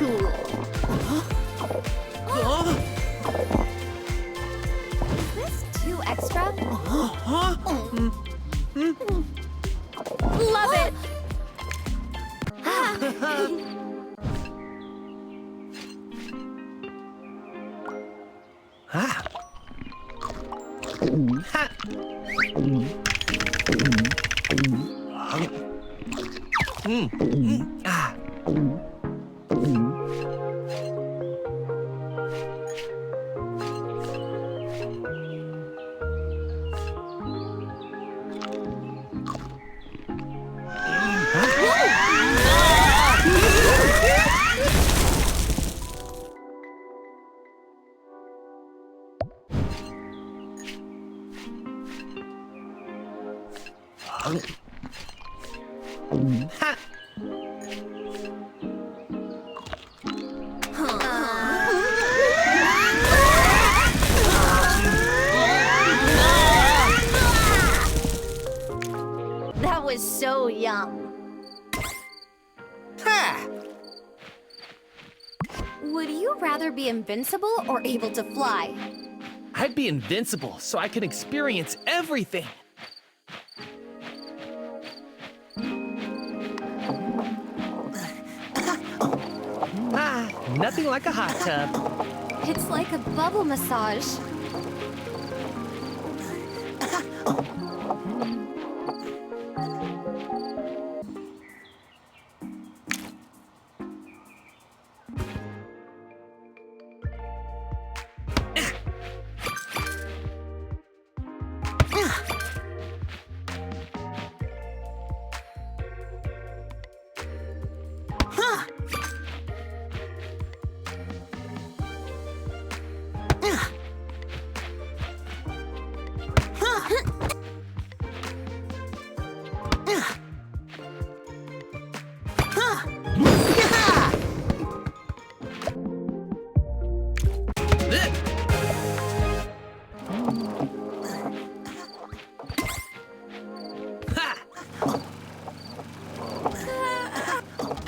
cool. Is this too extra? Love it! Ah. Ha. Ah. Ha. That was so yum. Ha. Would you rather be invincible or able to fly? I'd be invincible so I can experience everything. Ah, nothing like a hot tub. It's like a bubble massage.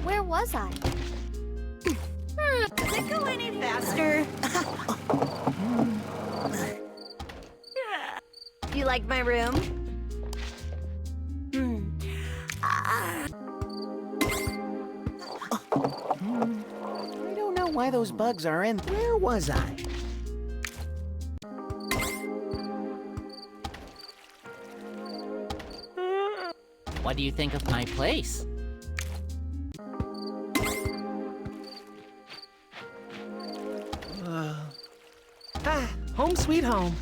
Where was I? Does it go any faster? You like my room? I don't know why those bugs are in. Where was I? What do you think of my place? Home sweet home.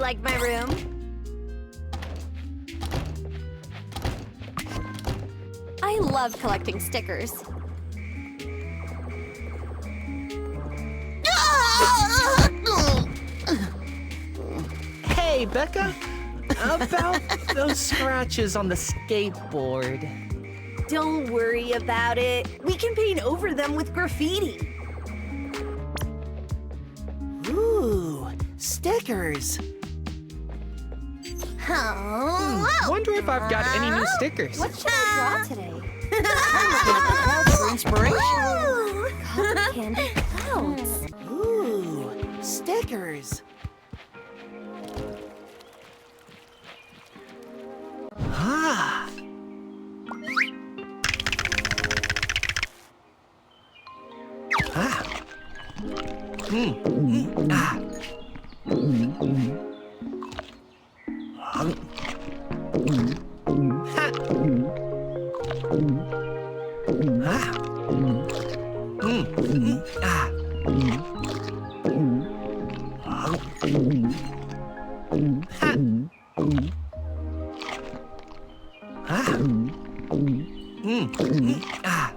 you like my room? I love collecting stickers. Hey, Becca! About those scratches on the skateboard. Don't worry about it. We can paint over them with graffiti. Ooh, stickers. Wonder if I've got any new stickers. What should I draw today? For inspiration. Cotton candy clouds. Ooh, stickers. Ah. Ah. Ah. Ha. Ah. Ah. Ha. Ah. Ah.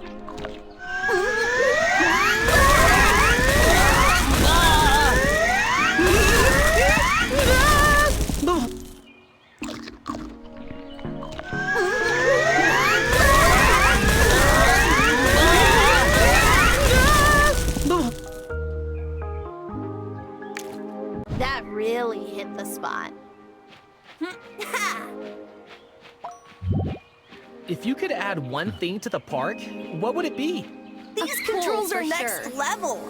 That really hit the spot. If you could add one thing to the park, what would it be? These Cool, controls for are next sure. level.